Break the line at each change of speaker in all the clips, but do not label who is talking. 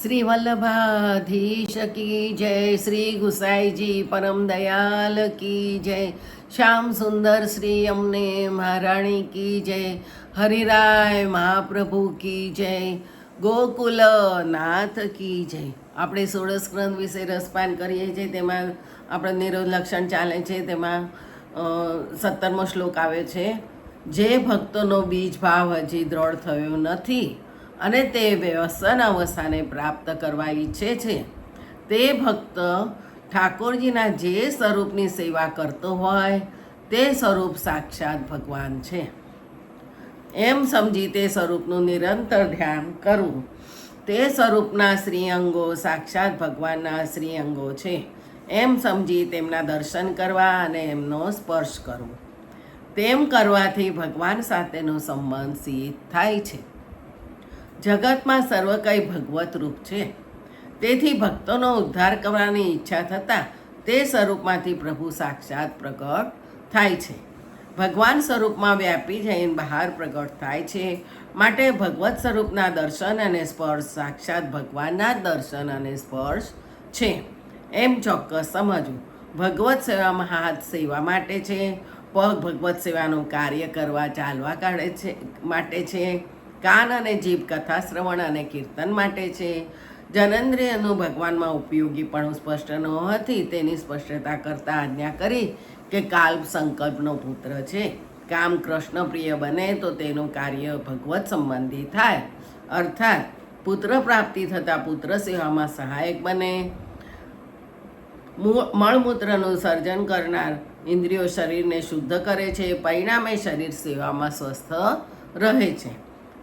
श्री वल्लभाधीश की जय, श्री गुसाई जी परम दयाल की जय, श्याम सुंदर श्री अमने महाराणी की जय, हरिराय महाप्रभु की जय, ગોકુલ નાથ કી જય. આપણે સોળસ ગ્રંથ વિશે રસપાન કરીએ છીએ, તેમાં આપણે નિરોધ લક્ષણ ચાલે છે, તેમાં 17મો શ્લોક આવે છે. જે ભક્તોનો બીજ ભાવ હજી દ્રઢ થયો નથી અને તે વ્યસન અવસ્થાને પ્રાપ્ત કરવા ઈચ્છે છે, તે ભક્ત ઠાકોરજીના જે સ્વરૂપની સેવા કરતો હોય તે સ્વરૂપ સાક્ષાત ભગવાન છે એમ સમજી તે સ્વરૂપનું નિરંતર ધ્યાન કરવું. તે સ્વરૂપના શ્રીઅંગો સાક્ષાત ભગવાનના શ્રીઅંગો છે એમ સમજી તેમના દર્શન કરવા અને એમનો સ્પર્શ કરવો. તેમ કરવાથી ભગવાન સાથેનો સંબંધ સિદ્ધ થાય છે. જગતમાં સર્વ કંઈ ભગવત રૂપ છે, તેથી ભક્તોનો ઉદ્ધાર કરવાની ઈચ્છા થતાં તે સ્વરૂપમાંથી પ્રભુ સાક્ષાત પ્રગટ થાય છે. ભગવાન સ્વરૂપમાં વ્યાપી જઈને બહાર પ્રગટ થાય છે. માટે ભગવત સ્વરૂપના દર્શન અને સ્પર્શ સાક્ષાત ભગવાનના દર્શન અને સ્પર્શ છે એમ ચોક્કસ સમજવું. ભગવત સેવામાં હાથ સેવા માટે છે, પગ ભગવત સેવાનું કાર્ય કરવા ચાલવા કાઢે છે માટે છે, કાન અને જીભ કથા શ્રવણ અને કીર્તન માટે છે. જનનેન્દ્રિયનું ભગવાનમાં ઉપયોગી પણ સ્પષ્ટ ન હતી, તેની સ્પષ્ટતા કરતાં આજ્ઞા કરી કે કાલ્પ સંકલ્પનો પુત્ર છે. કામ કૃષ્ણ પ્રિય બને તો તેનું કાર્ય ભગવત સંબંધી થાય, અર્થાત પુત્ર પ્રાપ્તિ થતાં પુત્ર સેવામાં સહાયક બને. મળમૂત્રનું સર્જન કરનાર ઇન્દ્રિયો શરીરને શુદ્ધ કરે છે, પરિણામે શરીર સેવામાં સ્વસ્થ રહે છે.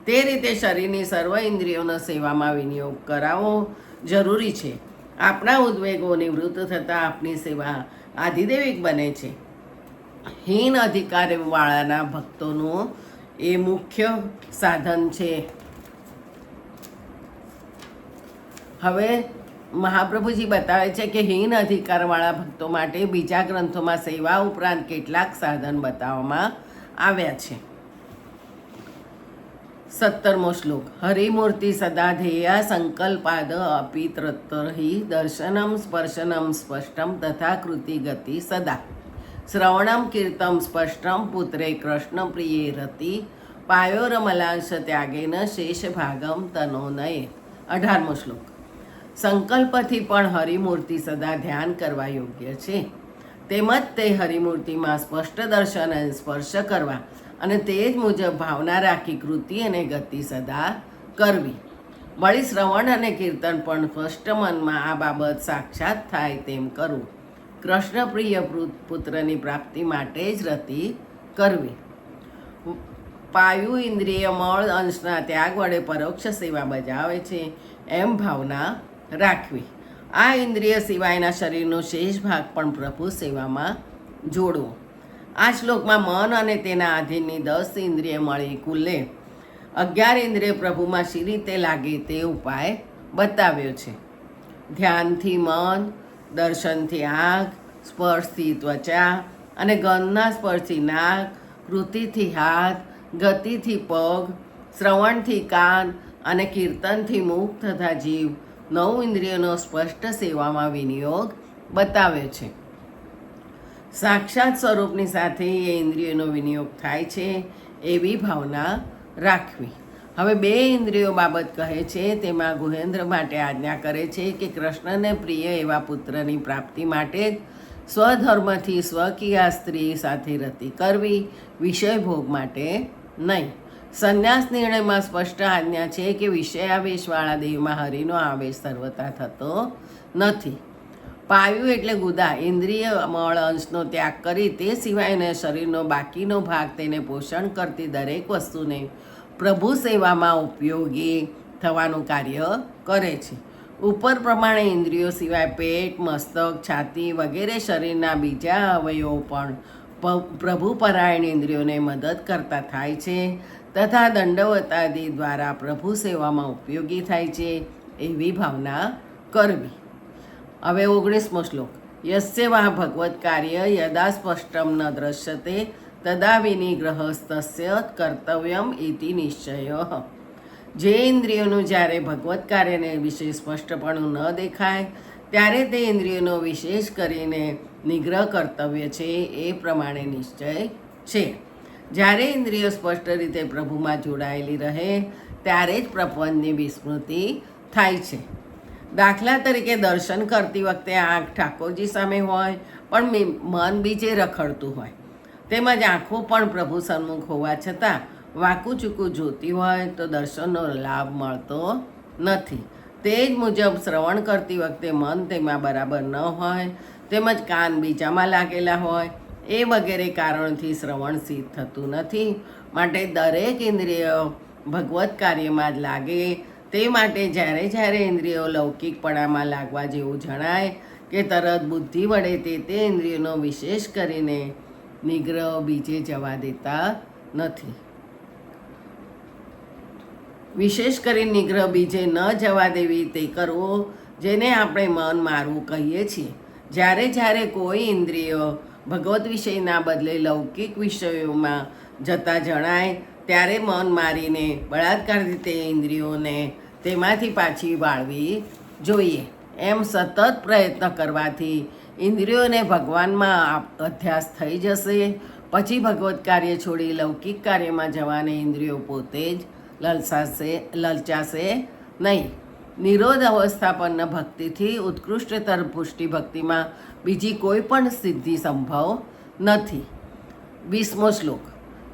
તે રીતે શરીરની સર્વ ઇન્દ્રિયોનો સેવામાં વિનિયોગ કરાવવો જરૂરી છે. આપણા ઉદ્વેગો નિવૃત્ત થતાં આપણી સેવા આધિદેવિક બને છે. હીન અધિકારવાળાના ભક્તોનું એ મુખ્ય સાધન છે. હવે મહાપ્રભુજી બતાવે છે કે હીન અધિકારવાળા ભક્તો માટે બીજા ગ્રંથોમાં સેવા ઉપરાંત કેટલાક સાધન બતાવવામાં આવ્યા છે. 17મો શ્લોક. હરિમૂર્તિ સદા ધેયા સંકલ્પાદ અપી ત્રત્તર્હિ દર્શનમ સ્પર્શનમ સ્પષ્ટમ તથા કૃતિ ગતિ સદા શ્રવણમ કીર્તમ સ્પષ્ટમ પુત્રે કૃષ્ણ પ્રિયે રતિ પાયોરમલાંશ ત્યાગેન શેષ ભાગમ તનોનયે. 18મો શ્લોક. સંકલ્પથી પણ હરિમૂર્તિ સદા ધ્યાન કરવા યોગ્ય છે, તેમજ તે હરિમૂર્તિમાં સ્પષ્ટ દર્શન અને સ્પર્શ કરવા અને તે જ મુજબ ભાવના રાખી કૃતિ અને ગતિ સદા કરવી. વળી શ્રવણ અને કીર્તન પણ સ્પષ્ટ મનમાં આ બાબત સાક્ષાત થાય તેમ કરવું. કૃષ્ણપ્રિય પુત્રની પ્રાપ્તિ માટે જ રતિ કરવી. પાયુ ઇન્દ્રિય મળ અંશના ત્યાગ વડે પરોક્ષ સેવા બજાવે છે એમ ભાવના રાખવી. આ ઇન્દ્રિય સિવાયના શરીરનો શેષ ભાગ પણ પ્રભુ સેવામાં જોડવો. આ શ્લોકમાં મન અને તેના આધીનની 10 ઇન્દ્રિય મળી કુલે 11 ઇન્દ્રિય પ્રભુમાં શી રીતે લાગે તે ઉપાય બતાવ્યો છે. ધ્યાનથી મન, દર્શનથી આંખ, સ્પર્શથી ત્વચા અને ગંધના સ્પર્શથી નાક, કૃતિથી હાથ, ગતિથી પગ, શ્રવણથી કાન અને કીર્તનથી મુખ તથા જીવ 9 ઇન્દ્રિયોનો સ્પષ્ટ સેવામાં વિનિયોગ બતાવ્યો છે. સાક્ષાત સ્વરૂપની સાથે એ ઇન્દ્રિયોનો વિનિયોગ થાય છે એવી ભાવના રાખવી. હવે 2 ઇન્દ્રિયો બાબત કહે છે, તેમાં ગુહેન્દ્ર માટે આજ્ઞા કરે છે કે કૃષ્ણને પ્રિય એવા પુત્રની પ્રાપ્તિ માટે સ્વધર્મથી સ્વકીયા સ્ત્રી સાથે રતિ કરવી, વિષય ભોગ માટે નહીં. સંન્યાસ નિર્ણયમાં સ્પષ્ટ આજ્ઞા છે કે વિષયાવેશવાળા દેહમાં હરિનો આવેશ સર્વતા થતો નથી. પાયુ એટલે ગુદા ઇન્દ્રિય મળ અંશનો ત્યાગ કરી તે સિવાયના શરીરનો બાકીનો ભાગ તેને પોષણ કરતી દરેક વસ્તુને પ્રભુ સેવામાં ઉપયોગી થવાનું કાર્ય કરે છે. ઉપર પ્રમાણે ઇન્દ્રિયો સિવાય પેટ, મસ્તક, છાતી વગેરે શરીરના બીજા અવયવો પણ પ્રભુપરાયણ ઇન્દ્રિયોને મદદ કરતા થાય છે તથા દંડવતાદિ દ્વારા પ્રભુ સેવામાં ઉપયોગી થાય છે એવી ભાવના કરવી. હવે 19મો શ્લોક. યસ્ય વા ભગવત કાર્ય યદા સ્પષ્ટમ ન દ્રશ્યતે તદા વિનિગ્રહસ્તસ્ય કર્તવ્યમ ઇતિ નિશ્ચય. જે ઇન્દ્રિયોનું જ્યારે ભગવત કાર્યને વિશે સ્પષ્ટપણું ન દેખાય ત્યારે તે ઇન્દ્રિયોનો વિશેષ કરીને નિગ્રહ કર્તવ્ય છે એ પ્રમાણે નિશ્ચય છે. જ્યારે ઇન્દ્રિયો સ્પષ્ટ રીતે પ્રભુમાં જોડાયેલી રહે ત્યારે જ પ્રપંચની વિસ્મૃતિ થાય છે. દાખલા તરીકે દર્શન કરતી વખતે આંખ ઠાકોરજી સામે હોય પણ મન બીજે રખડતું હોય, તેમજ આંખો પણ પ્રભુ સન્મુખ હોવા છતાં વાંકું ચૂકું જોતી હોય તો દર્શનનો લાભ મળતો નથી. તે જ મુજબ શ્રવણ કરતી વખતે મન તેમાં બરાબર ન હોય તેમજ કાન બીજામાં લાગેલા હોય એ વગેરે કારણોથી શ્રવણ સિદ્ધ થતું નથી. માટે દરેક ઇન્દ્રિય ભગવત કાર્યમાં જ લાગે. તે માટે જ્યારે જ્યારે ઇન્દ્રિયો લૌકિકપણામાં લાગવા જેવું જણાય કે તરત બુદ્ધિ વડે તે ઇન્દ્રિયોનો વિશેષ કરીને નિગ્રહ બીજે જવા દેતા નથી. વિશેષ કરી નિગ્રહ બીજે ન જવા દેવી તે કરવો જેને આપણે મન મારવું કહીએ છીએ. જ્યારે જ્યારે કોઈ ઇન્દ્રિયો ભગવત વિષયના બદલે લૌકિક વિષયોમાં જતા જણાય ત્યારે મન મારીને બળાત્કારથી તે ઇન્દ્રિયોને તેમાંથી પાછી વાળવી જોઈએ. એમ સતત પ્રયત્ન કરવાથી ઇન્દ્રિયોને ભગવાનમાં અધ્યાસ થઈ જશે. પછી ભગવત કાર્ય છોડી લૌકિક કાર્યમાં જવાને ઇન્દ્રિયો પોતે જ લલચાશે નહીં. નિરોધ અવસ્થાપન્ન ભક્તિથી ઉત્કૃષ્ટતર પુષ્ટિ ભક્તિમાં બીજી કોઈ પણ સિદ્ધિ સંભવ નથી. 20મો શ્લોક.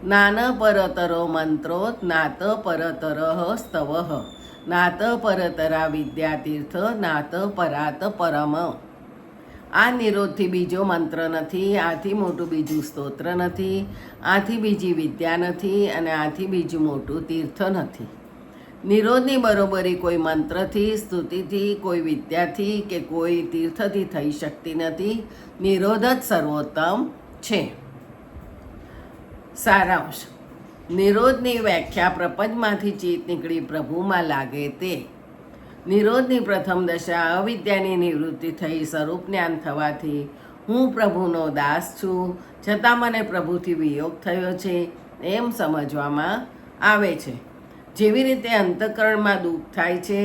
નાન પરતરો મંત્રોત નાત પરતરઃ સ્તવઃ નાત પરતરા વિદ્યાતીર્થ નાત પરાત પરમ. આ નિરોધથી બીજો મંત્ર નથી, આથી મોટું બીજું સ્તોત્ર નથી, આથી બીજી વિદ્યા નથી અને આથી બીજું મોટું તીર્થ નથી. નિરોધની બરોબરી કોઈ મંત્રથી, સ્તુતિથી, કોઈ વિદ્યાથી કે કોઈ તીર્થથી થઈ શકતી નથી. નિરોધ જ સર્વોત્તમ છે. સારાંશ. નિરોધની વ્યાખ્યા પ્રપંચમાંથી ચિત્ત નીકળી પ્રભુમાં લાગે તે. નિરોધની પ્રથમ દશા અવિદ્યાની નિવૃત્તિ થઈ સ્વરૂપ જ્ઞાન થવાથી હું પ્રભુનો દાસ છું છતાં મને પ્રભુથી વિયોગ થયો છે એમ સમજવામાં આવે છે. જેવી રીતે અંતઃકરણમાં દુઃખ થાય છે,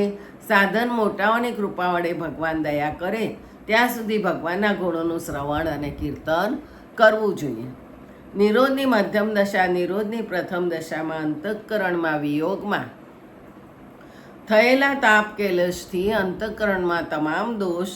સાધન મોટાઓની કૃપા વડે ભગવાન દયા કરે ત્યાં સુધી ભગવાનના ગુણોનું શ્રવણ અને કીર્તન કરવું જોઈએ. નિરોધની મધ્યમ દશા નિરોધની પ્રથમ દશામાં અંતઃકરણમાં વિયોગમાં થયેલા તાપ કેલશથી અંતઃકરણમાં તમામ દોષ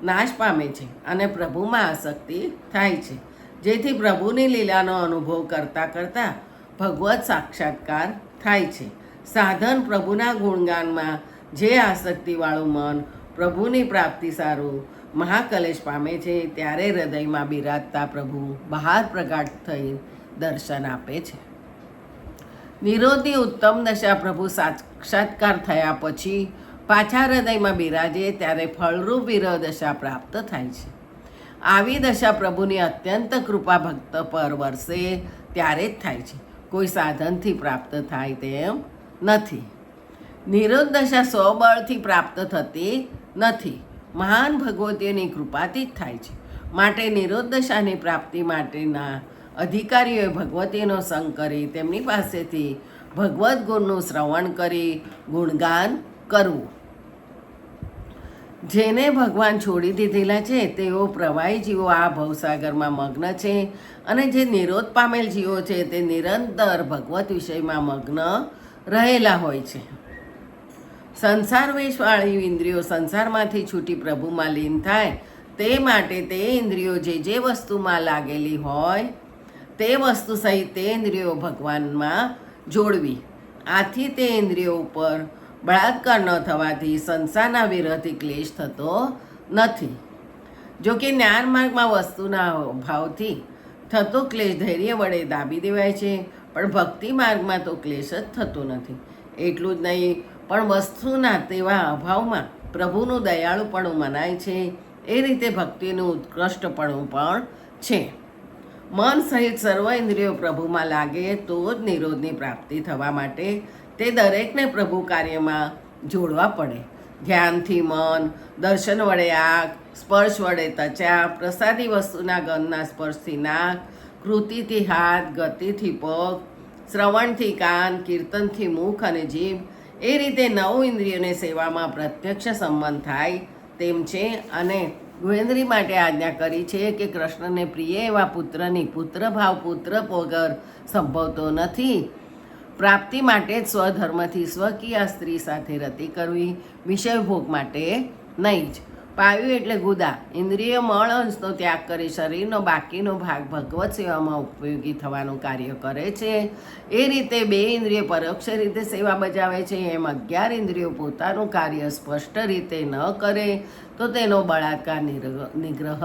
નાશ પામે છે અને પ્રભુમાં આસક્તિ થાય છે, જેથી પ્રભુની લીલાનો અનુભવ કરતાં કરતાં ભગવત સાક્ષાત્કાર થાય છે. સાધન પ્રભુના ગુણગાનમાં જે આસક્તિવાળું મન પ્રભુની પ્રાપ્તિ સારું મહાકલેશ પામે છે ત્યારે હૃદયમાં બિરાજતા પ્રભુ બહાર પ્રગટ થઈ દર્શન આપે છે. નિરોધની ઉત્તમ દશા પ્રભુ સાક્ષાત્કાર થયા પછી પાછા હૃદયમાં બિરાજે ત્યારે ફળરૂપ વિરહ દશા પ્રાપ્ત થાય છે. આવી દશા પ્રભુની અત્યંત કૃપા ભક્ત પર વરસે ત્યારે જ થાય છે, કોઈ સાધનથી પ્રાપ્ત થાય તેમ નથી. નિરોધ દશા સ્વબળથી પ્રાપ્ત થતી નથી, મહાન ભગવતીઓની કૃપાથી જ થાય છે. માટે નિરોધ દશાની પ્રાપ્તિ માટેના અધિકારીઓએ ભગવતીનો સંગ કરી તેમની પાસેથી ભગવદ્ ગુણનું શ્રવણ કરી ગુણગાન કરવું. જેને ભગવાન છોડી દીધેલા છે તેઓ પ્રવાહી જીવો આ ભવસાગરમાં મગ્ન છે અને જે નિરોધ પામેલ જીવો છે તે નિરંતર ભગવત વિષયમાં મગ્ન રહેલા હોય છે. સંસાર વેશવાળી ઇન્દ્રિયો સંસારમાંથી છૂટી પ્રભુમાં લીન થાય તે માટે તે ઇન્દ્રિયો જે વસ્તુમાં લાગેલી હોય તે વસ્તુ સહિત તે ઇન્દ્રિયો ભગવાનમાં જોડવી. આથી તે ઇન્દ્રિયો ઉપર બળાત્કાર ન થવાથી સંસારના વિરહથી ક્લેશ થતો નથી. જો કે જ્ઞાન માર્ગમાં વસ્તુના ભાવથી થતો ક્લેશ ધૈર્ય વડે દાબી દેવાય છે, પણ ભક્તિ માર્ગમાં તો ક્લેશ જ થતો નથી. એટલું જ નહીં પણ વસ્તુના તેવા અભાવમાં પ્રભુનું દયાળુપણું મનાય છે. એ રીતે ભક્તિનું ઉત્કૃષ્ટપણું પણ છે. મન સહિત સર્વ ઇન્દ્રિયો પ્રભુમાં લાગે તો જ નિરોધની પ્રાપ્તિ થવા માટે તે દરેકને પ્રભુ કાર્યમાં જોડવા પડે. ધ્યાનથી મન, દર્શન વડે આંખ, સ્પર્શ વડે ત્વચા, પ્રસાદી વસ્તુના ગંધના સ્પર્શથી નાક, કૃતિથી હાથ, ગતિથી પગ, શ્રવણથી કાન, કીર્તનથી મુખ અને જીભ એ રીતે 9 ઇન્દ્રિયોને સેવામાં પ્રત્યક્ષ સંબંધ થાય તેમ છે. અને ગુહેન્દ્રી માટે આજ્ઞા કરી છે કે કૃષ્ણને પ્રિય એવા પુત્રની પુત્રભાવ પુત્ર વગર સંભવતો નથી. પ્રાપ્તિ માટે જ સ્વધર્મથી સ્વકીય સ્ત્રી સાથે રતિ કરવી, વિષય ભોગ માટે નહીં જ. પાયું એટલે ગુદા, ઇન્દ્રિય મળ અંશનો ત્યાગ કરી શરીરનો બાકીનો ભાગ ભગવત સેવામાં ઉપયોગી થવાનું કાર્ય કરે છે. એ રીતે 2 ઇન્દ્રિય પરોક્ષ રીતે સેવા બજાવે છે. એમ 11 ઇન્દ્રિયો પોતાનું કાર્ય સ્પષ્ટ રીતે ન કરે તો તેનો બળાત્કાર નિગ્રહ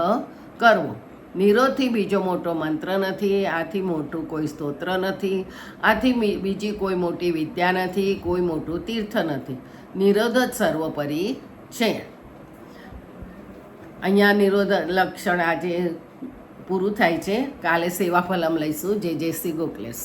કરવો. નિરોધથી બીજો મોટો મંત્ર નથી, આથી મોટું કોઈ સ્તોત્ર નથી, આથી બીજી કોઈ મોટી વિદ્યા નથી, કોઈ મોટું તીર્થ નથી. નિરોધ જ સર્વોપરી છે. અહીંયા નિરોધ લક્ષણ આજે પૂરું થાય છે. કાલે સેવાફલમ લઈશું. જય શ્રી ગોખલેશ.